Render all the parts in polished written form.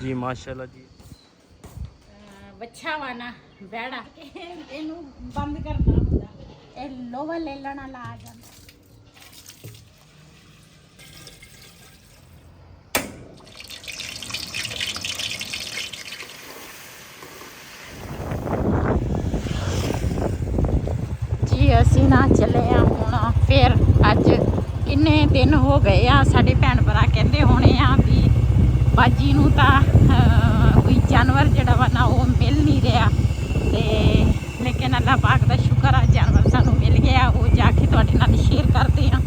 जी माशाल्लाह जी। ਬੱਚਾ ਵਾ ਨਾ ਬੈੜਾ ਇਹਨੂੰ ਬੰਦ ਕਰਨਾ ਹੁੰਦਾ, ਇਹ ਲੋਹਾ ਲੈ ਲੈਣਾ ਲਾ ਆ ਜਾਂਦਾ। ਜੀ ਅਸੀਂ ਨਾ ਚੱਲੇ ਆ ਹੁਣ ਫਿਰ ਅੱਜ ਕਿੰਨੇ ਦਿਨ ਹੋ ਗਏ ਆ, ਸਾਡੇ ਭੈਣ ਭਰਾ ਕਹਿੰਦੇ ਹੋਣੇ ਆ ਵੀ ਬਾਜੀ ਨੂੰ ਤਾਂ ਕੋਈ ਜਾਨਵਰ ਜਿਹੜਾ ਵਾ ਨਾ ਉਹ ਮਿਲ ਨਹੀਂ ਰਿਹਾ, ਤੇ ਲੇਕਿਨ ਅੱਲਾਹ ਪਾਕ ਦਾ ਸ਼ੁਕਰ ਆ ਜਾਨਵਰ ਸਾਨੂੰ ਮਿਲ ਗਿਆ, ਉਹ ਜਾ ਕੇ ਤੁਹਾਡੇ ਨਾਲ ਸ਼ੇਅਰ ਕਰਦੇ ਆ।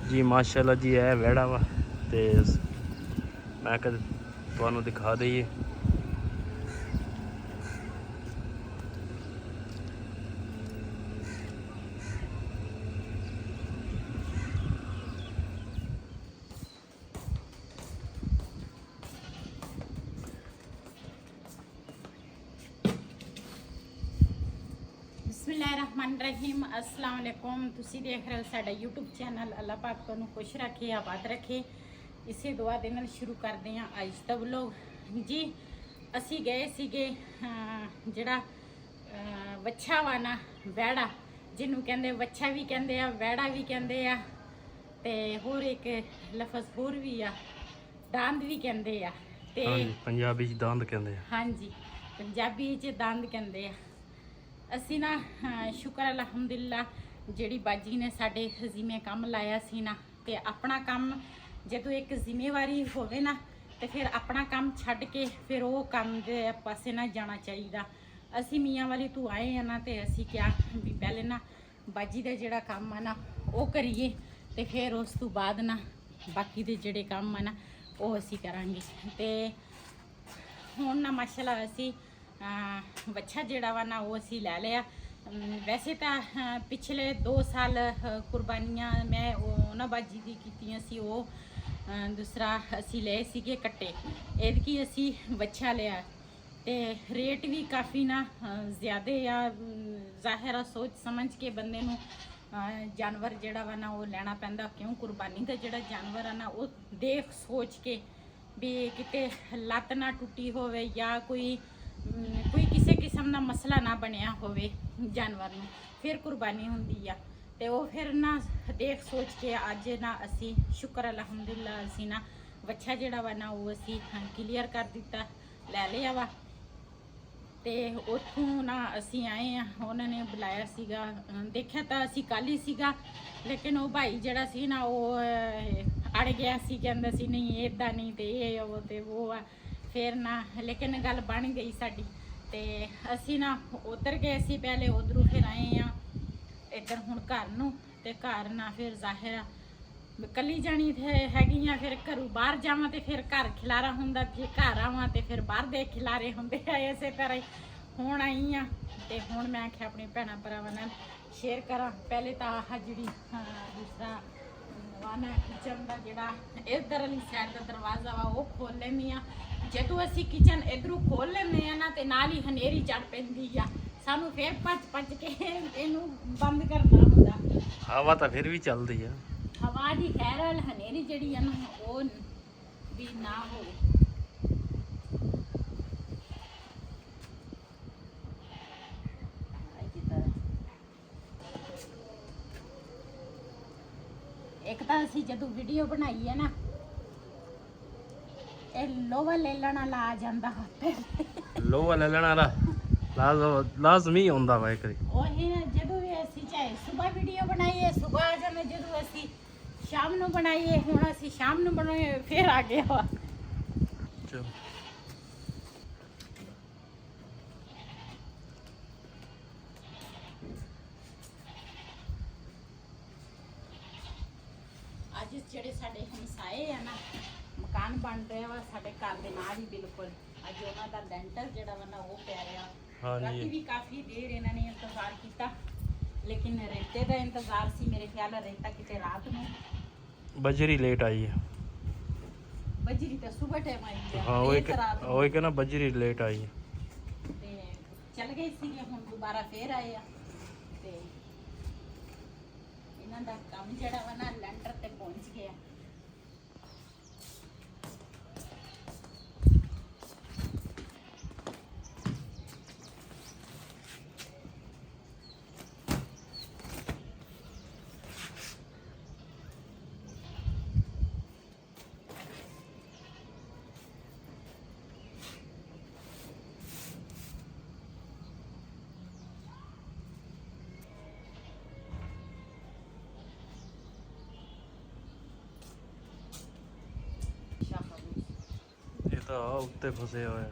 जी माशाल्लाह जी है वेड़ा वा ते मैं कद तुहानू दिखा दईए। बिस्मिल्लाहिर्रहमानिर्रहीम अस्सलाम वालेकुम। तुसी देख रहे हो साडा यूट्यूब चैनल। अल्लाह पाक तुहानू खुश रखे, आबाद रखे, इसे दुआ दे नाल शुरू करते हैं अज दा व्लॉग। जी असी गए सीगे जिहड़ा वच्छा वा ना वैड़ा, जिन्हों कहंदे वच्छा भी कहंदे आ, वैड़ा भी कहंदे आ, ते होर एक लफज होर भी आ, दांद भी कहंदे आ, ते पंजाबी च दांद कहंदे आ। हाँ जी पंजाबी च दांद कहंदे आ। ਅਸੀਂ ਨਾ ਸ਼ੁਕਰ ਅਲਹਮਦੁਲਿਲਾ ਜਿਹੜੀ ਬਾਜੀ ਨੇ ਸਾਡੇ ਹਜ਼ੀਮੇ ਕੰਮ ਲਾਇਆ ਸੀ ਨਾ, ਤੇ ਆਪਣਾ ਕੰਮ ਜਦੋਂ ਇੱਕ ਜ਼ਿੰਮੇਵਾਰੀ ਹੋਵੇ ਨਾ ਤੇ ਫਿਰ ਆਪਣਾ ਕੰਮ ਛੱਡ ਕੇ ਫਿਰ ਉਹ ਕੰਮ ਦੇ ਪਾਸੇ ਨਾ ਜਾਣਾ ਚਾਹੀਦਾ। ਅਸੀਂ ਮੀਆਂ ਵਾਲੀ ਤੋਂ ਆਏ ਆ ਨਾ, ਤੇ ਅਸੀਂ ਕਿਹਾ ਵੀ ਪਹਿਲੇ ਨਾ ਬਾਜੀ ਦਾ ਜਿਹੜਾ ਕੰਮ ਆ ਨਾ ਉਹ ਕਰੀਏ, ਤੇ ਫਿਰ ਉਸ ਤੋਂ ਬਾਅਦ ਨਾ ਬਾਕੀ ਦੇ ਜਿਹੜੇ ਕੰਮ ਆ ਨਾ ਉਹ ਅਸੀਂ ਕਰਾਂਗੇ। ਤੇ ਹੁਣ ਨਾ ਮਾਸ਼ਾਅੱਲਾ ਅਸੀਂ ਬੱਚਾ ਜਿਹੜਾ ਵਾ ਨਾ ਉਹ ਅਸੀਂ ਲੈ ਲਿਆ। ਵੈਸੇ ਤਾਂ ਪਿਛਲੇ 2 ਸਾਲ ਕੁਰਬਾਨੀਆਂ ਮੈਂ ਉਹਨਾਂ ਬਾਜੀ ਦੀ ਕੀਤੀਆਂ ਸੀ, ਉਹ ਦੂਸਰਾ ਅਸੀਂ ਲਏ ਸੀਗੇ ਕੱਟੇ, ਇਹਦੀ ਅਸੀਂ ਬੱਚਾ ਲਿਆ, ਤੇ ਰੇਟ ਵੀ ਕਾਫੀ ਨਾ ਜ਼ਿਆਦੇ ਆ। ਜ਼ਾਹਿਰ ਆ ਸੋਚ ਸਮਝ ਕੇ ਬੰਦੇ ਨੂੰ ਜਾਨਵਰ ਜਿਹੜਾ ਵਾ ਨਾ ਉਹ ਲੈਣਾ ਪੈਂਦਾ, ਕਿਉਂ ਕੁਰਬਾਨੀ ਦਾ ਜਿਹੜਾ ਜਾਨਵਰ ਆ ਨਾ ਉਹ ਦੇਖ ਸੋਚ ਕੇ ਵੀ ਕਿਤੇ ਲੱਤ ਨਾ ਟੁੱਟੀ ਹੋਵੇ ਜਾਂ ਕੋਈ ਕਿਸੇ ਕਿਸਮ ਦਾ ਮਸਲਾ ਨਾ ਬਣਿਆ ਹੋਵੇ ਜਾਨਵਰ ਨੂੰ, ਫਿਰ ਕੁਰਬਾਨੀ ਹੁੰਦੀ ਆ। ਤੇ ਉਹ ਫਿਰ ਨਾ ਦੇਖ ਸੋਚ ਕੇ ਅੱਜ ਨਾ ਅਸੀਂ ਸ਼ੁਕਰ ਅਲਹਮਦੁਲਿਲਾ ਅਸੀਂ ਨਾ ਬੱਚਾ ਜਿਹੜਾ ਵਾ ਨਾ ਉਹ ਅਸੀਂ ਕਲੀਅਰ ਕਰ ਦਿੱਤਾ, ਲੈ ਲਿਆ ਵਾ। ਤੇ ਉੱਥੋਂ ਨਾ ਅਸੀਂ ਆਏ ਆ, ਉਹਨਾਂ ਨੇ ਬੁਲਾਇਆ ਸੀਗਾ, ਦੇਖਿਆ ਤਾਂ ਅਸੀਂ ਕੱਲ੍ਹ ਹੀ ਸੀਗਾ, ਲੇਕਿਨ ਉਹ ਭਾਈ ਜਿਹੜਾ ਸੀ ਨਾ ਉਹ ਅੜ ਗਿਆ ਸੀ, ਕਹਿੰਦਾ ਸੀ ਨਹੀਂ ਇੱਦਾਂ ਨਹੀਂ, ਤੇ ਇਹ ਉਹ ਤੇ ਉਹ ਆ। ਫਿਰ ਨਾ ਲੇਕਿਨ ਗੱਲ ਬਣ ਗਈ ਸਾਡੀ, ਤੇ ਅਸੀਂ ਨਾ ਉਧਰ ਗਏ ਸੀ ਪਹਿਲੇ, ਉਧਰੋਂ ਫਿਰ ਆਏ ਆ ਇੱਧਰ ਹੁਣ ਘਰ ਨੂੰ। ਤੇ ਘਰ ਨਾ ਫਿਰ ਜ਼ਾਹਿਰ ਕੱਲੀ ਜਾਣੀ ਹੈਗੀ ਆ, ਫਿਰ ਘਰੋਂ ਬਾਹਰ ਜਾਵਾਂ ਤੇ ਫਿਰ ਘਰ ਖਿਲਾਰਾ ਹੁੰਦਾ, ਜੇ ਘਰ ਆਵਾਂ ਤੇ ਫਿਰ ਬਾਹਰ ਦੇ ਖਿਲਾਰੇ ਹੁੰਦੇ ਆ। ਇਸੇ ਤਰ੍ਹਾਂ ਹੀ ਹੁਣ ਆਈ ਆ, ਤੇ ਹੁਣ ਮੈਂ ਆਖਿਆ ਆਪਣੇ ਭੈਣਾਂ ਭਰਾਵਾਂ ਨਾਲ ਸ਼ੇਅਰ ਕਰਾਂ। ਪਹਿਲੇ ਤਾਂ ਆਹ ਜਿਹੜੀ ਦੂਸਰਾ ਵਾਨਾ ਕਿਚਨ ਦਾ ਜਿਹੜਾ ਇੱਧਰ ਵਾਲੀ ਸਾਈਡ ਦਾ ਦਰਵਾਜ਼ਾ ਵਾ ਉਹ ਖੋਲ ਲੈਂਦੀ ਆ। ਜਦੋਂ ਅਸੀਂ ਕਿਚਨ ਇਧਰੋਂ ਖੋਲ ਲੈਂਦੇ ਆ ਨਾ, ਤੇ ਨਾਲ ਹੀ ਹਨੇਰੀ ਚੜ ਪੈਂਦੀ ਆ, ਸਾਨੂੰ ਫਿਰ ਭੱਜ ਕੇ ਇਹਨੂੰ ਬੰਦ ਕਰਨਾ ਹੁੰਦਾ। ਹਵਾ ਤਾਂ ਫਿਰ ਵੀ ਚੱਲਦੀ ਆ, ਹਵਾ ਦੀ ਖੈਰ ਵਾਲ ਹਨੇਰੀ ਜਿਹੜੀ ਆ ਨਾ ਉਹ ਵੀ ਨਾ ਹੋਵੇ। ਇੱਕ ਤਾਂ ਅਸੀਂ ਜਦੋਂ ਵੀਡੀਓ ਬਣਾਈ ਹੈ ਨਾ, ਇਹ ਲੋਹਾ ਲੈ ਲੈਣਾ ਲਾ ਆ ਜਾਂਦਾ ਹੱਥ, ਲੋਹਾ ਲੈ ਲੈਣਾ ਲਾਜ਼ਮੀ ਹੁੰਦਾ ਵਾ ਇੱਕ ਉਹ ਜਦੋਂ ਵੀ ਅਸੀਂ ਚਾਹੇ ਸਵੇਰ ਵੀਡੀਓ ਬਣਾਈਏ ਸੁਬਹ ਆ ਜਾਂਦੇ, ਜਦੋਂ ਅਸੀਂ ਸ਼ਾਮ ਨੂੰ ਬਣਾਈਏ, ਹੁਣ ਅਸੀਂ ਸ਼ਾਮ ਨੂੰ ਬਣਾਈਏ ਫਿਰ ਆ ਗਿਆ ਵਾ। ਚਲੋ ਅੱਜ ਜਿਹੜੇ ਸਾਡੇ ਹਮਸਾਏ ਆ ਨਾ, ਮਕਾਨ ਬਣ ਰਿਹਾ ਵਾ ਸਾਡੇ ਘਰ ਦੇ ਨਾਲ ਹੀ ਬਿਲਕੁਲ, ਅੱਜ ਉਹਨਾਂ ਦਾ ਲੈਂਟਰ ਜਿਹੜਾ ਵਾ ਨਾ ਉਹ ਪੈ ਰਿਹਾ। ਰਾਤੀ ਵੀ ਕਾਫੀ ਦੇਰ ਇਹਨਾਂ ਨੇ ਇੰਤਜ਼ਾਰ ਕੀਤਾ, लेकिन रेते का इंतजार सी मेरे ख्याल रेता किते रात में बजरी लेट आई है। बजरी तो सुबह टाइम आई है। हाँ वो एक ना बजरी लेट आई है। ते ਚਲ ਗਏ ਸੀਗੇ, ਹੁਣ ਦੁਬਾਰਾ ਫੇਰ ਆਏ ਆ ਤੇ ਇਹਨਾਂ ਦਾ ਕੰਮ ਜਿਹੜਾ ਵਾ ਨਾ ਲੈਂਟਰ ਤੇ ਪਹੁੰਚ ਗਿਆ। ਇਹ ਤਾਂ ਆ ਉੱਤੇ ਫਸੇ ਹੋਏ ਆ।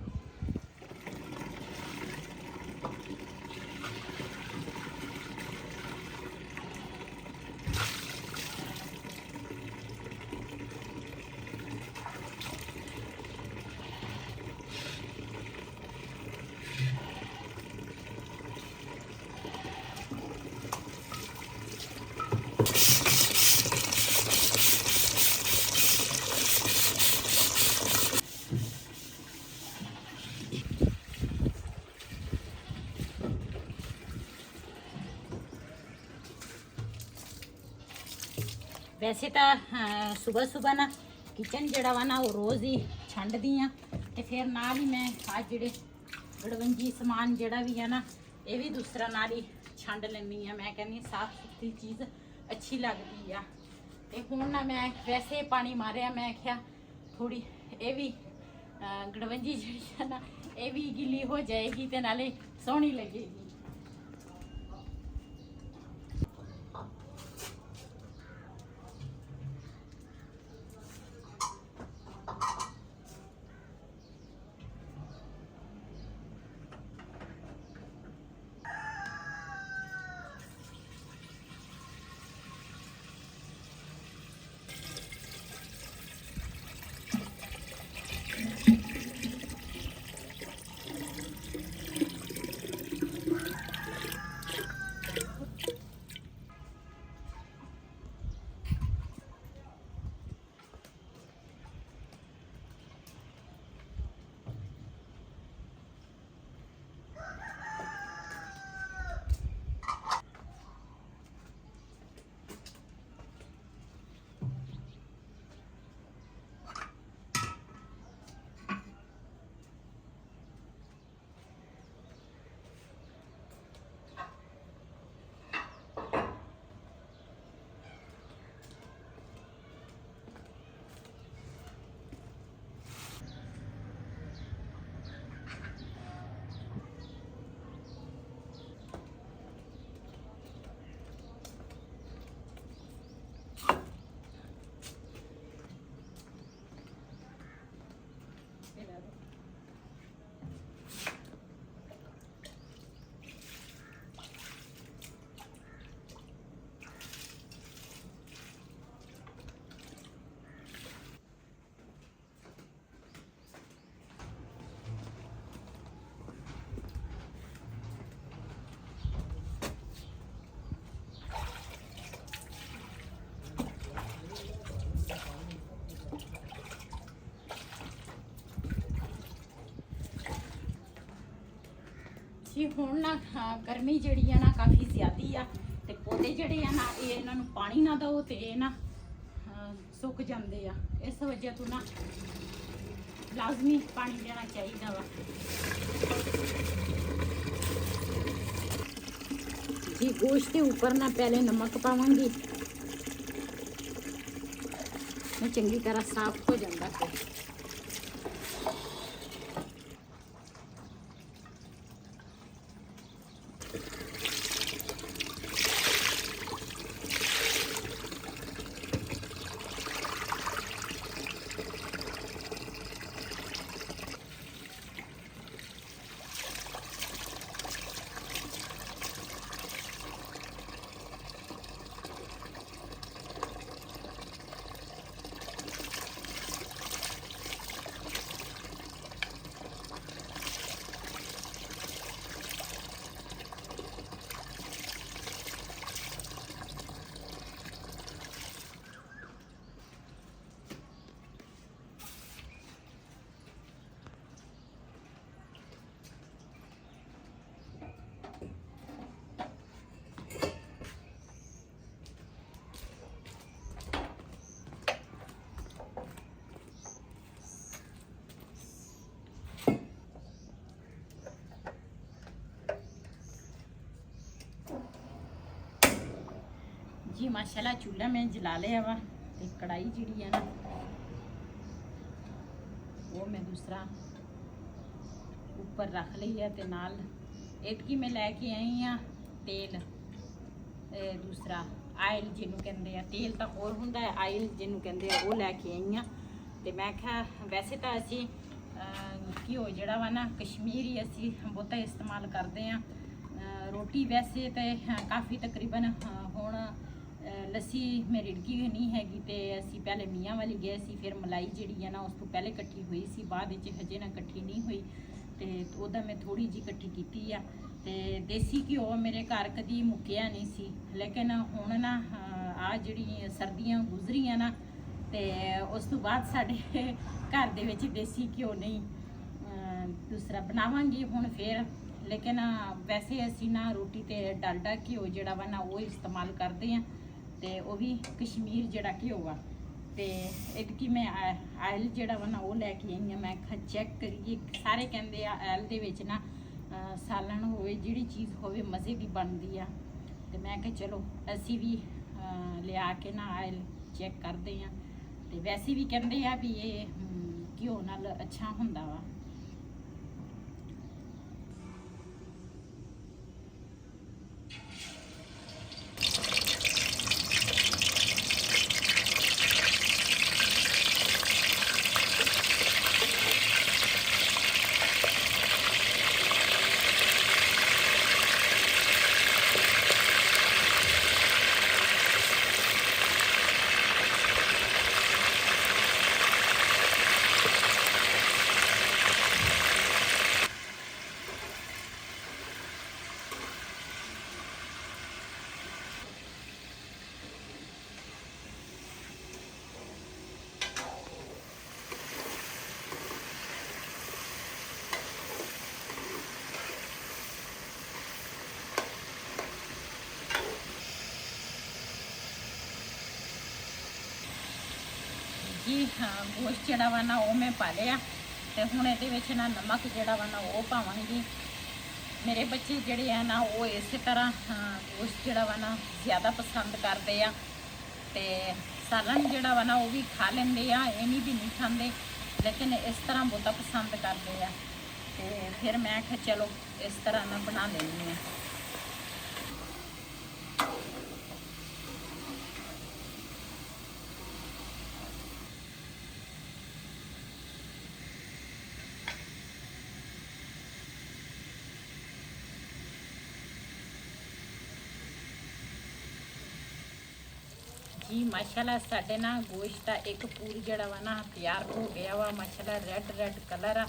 ਵੈਸੇ ਤਾਂ ਸਵੇਰ ਸਵੇਰ ਨਾ ਕਿਚਨ ਜਿਹੜਾ ਵਾ ਨਾ ਉਹ ਰੋਜ਼ ਹੀ ਛੰਡਦੀ ਆ ਤੇ ਫਿਰ ਨਾਲ ਹੀ ਮੈਂ ਆ ਜਿਹੜੇ ਗੜਵੰਜੀ ਸਮਾਨ ਜਿਹੜਾ ਵੀ ਆ ਨਾ ਇਹ ਵੀ ਦੂਸਰਾ ਨਾਲ ਹੀ ਛੰਡ ਲੈਂਦੀ ਆ। ਮੈਂ ਕਹਿੰਦੀ ਸਾਫ਼ ਸੁਥਰੀ ਚੀਜ਼ ਅੱਛੀ ਲੱਗਦੀ ਆ। ਤੇ ਹੁਣ ਨਾ ਮੈਂ ਵੈਸੇ ਪਾਣੀ ਮਾਰਿਆ, ਮੈਂ ਕਿਹਾ ਥੋੜੀ ਇਹ ਵੀ ਗੜਵੰਜੀ ਜਿਹੜੀ ਆ ਨਾ ਇਹ ਵੀ ਗਿੱਲੀ ਹੋ ਜਾਏਗੀ ਤੇ ਨਾਲੇ ਸੋਹਣੀ ਲੱਗੇਗੀ। ਜੀ ਹੁਣ ਨਾ ਗਰਮੀ ਜਿਹੜੀ ਆ ਨਾ ਕਾਫੀ ਜ਼ਿਆਦੀ ਆ ਤੇ ਪੌਦੇ ਜਿਹੜੇ ਆ ਨਾ ਇਹ ਇਹਨਾਂ ਨੂੰ ਪਾਣੀ ਨਾ ਦਿਓ ਤੇ ਇਹ ਨਾ ਸੁੱਕ ਜਾਂਦੇ ਆ। ਇਸ ਵਜ੍ਹਾ ਤੋਂ ਨਾ ਲਾਜ਼ਮੀ ਪਾਣੀ ਦੇਣਾ ਚਾਹੀਦਾ ਵਾ जी। गोश्त के ऊपर ना पहले नमक पावांगी, मैं चंगी तरह साफ हो जाता है। जी माशाल्लाह चूल्हा मैं जला लिया वा ते कढ़ाई जिहड़ी है ना वो मैं दूसरा ऊपर रख ली है ते नाल इतकी मैं लैके आई हाँ तेल दूसरा आयल जिन्हों कहते हैं तेल तो होर हुंदा है आयल जिन्हों कहते हैं वो लैके आई हाँ ते मैं क्या वैसे तो असी घ्यो जिहड़ा वा ना कश्मीरी असी बहुता इस्तेमाल करते हैं रोटी वैसे तो काफ़ी तकरीबन हुण लस्सी मेरी रिड़की नहीं हैगी ते असी पहले मियाँ वाली गए सी फिर मलाई जिहड़ी है ना उस तो पहले कट्ठी हुई सी बाद विच हजे ना कट्ठी नहीं हुई ते ओहदा मैं थोड़ी जी कट्ठी कीती आ ते देसी घ्यो मेरे घर कदी मुक्किया नहीं सी लेकिन हुण ना आ जिहड़ी सर्दियां गुजरियां ना ते उस तो बाद साडे घर दे विच देसी घ्यो नहीं दूसरा बनावांगी हुण फिर लेकिन वैसे असी ना रोटी ते डालडा घ्यो जिहड़ा वा ना वो इस्तेमाल करते हैं ते वो भी कश्मीर जिहड़ा घ्यो आ ते इतकी मैं आयल जिहड़ा वा ना वो लैके आई हाँ मैं चैक करिए सारे कहंदे आ आयल दे विच ना सालन होवे जिहड़ी चीज़ होवे मज़े दी बनदी आ ते मैं कहा चलो असी भी लिया के ना आयल चैक करते हैं ते वैसे भी कहंदे आ भी ये घ्यो नाल अच्छा हुंदा वा जी हाँ गोश्त जिहड़ा वा ना वो मैं पा लिया ते हुण इहदे विच ना नमक जिहड़ा वा ना वो पावांगी मेरे बच्चे जिहड़े है ना वो इस तरह गोश्त जिहड़ा वा ना ज़्यादा पसंद करते आ ते सालन जिहड़ा वा ना वो भी खा लेंदे आ ये नहीं भी नहीं खांदे लेकिन इस तरह बहुता पसंद करते आ ते फिर मैं आख्या चलो इस तरह ना बना लैनी है जी माशाल्लाह साडे ना गोश्त का एक पूरी जड़ा वा ना तैयार हो गया वा माशाल्लाह रेड रेड कलर आ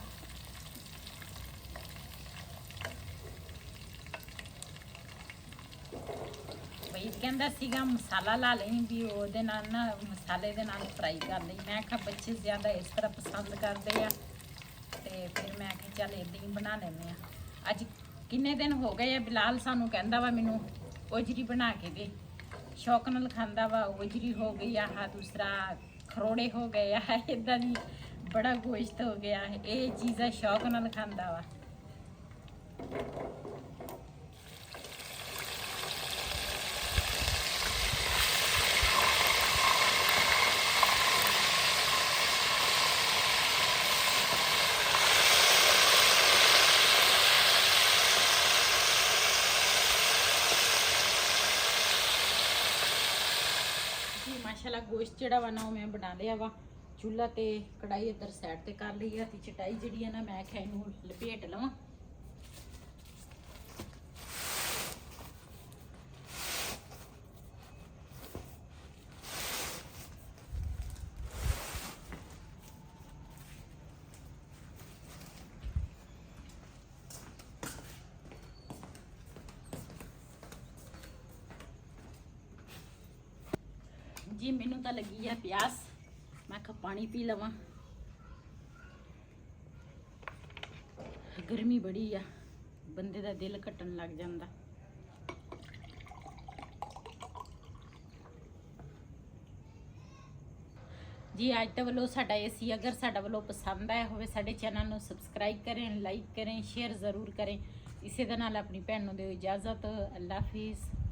भाई कहंदा सीगा मसाला ला लें भी ओहदे नाल ना मसाले दे नाल फ्राई कर लई मैं आखा बच्चे ज़्यादा इस तरह पसंद करते हैं ते फिर मैं आखा चल इदां ही बना लेने आ अज किन्ने दिन हो गए बिलाल सानू कहंदा वा मैनू ओजरी बना के दे शौक नाल खांदा वा ओजरी हो गई आह दूसरा खरोड़े हो गए आ इदां दी बड़ा गोश्त हो गया ये चीज़ां शौक नाल खांदा वा माशाल्लाह गोश्त जिहड़ा वा ना मैं बना लिया वा चूल्हा ते कढ़ाई इधर साइड ते कर ली है चटाई जिहड़ी है ना मैं आख्या इनू लपेट लवां जी मैनू तो लगी है प्यास मैं आखा पानी पी लवां गर्मी बड़ी आ बंदे दा दिल घटन लग जांदा जी अज तो वालों साडा ये सी अगर साडा वालों पसंद आया होवे साडे चैनल नूं सबसक्राइब करें लाइक करें शेयर ज़रूर करें इसे दे नाल अपनी भैन नूं दिओ इजाज़त अल्लाह हाफिज़।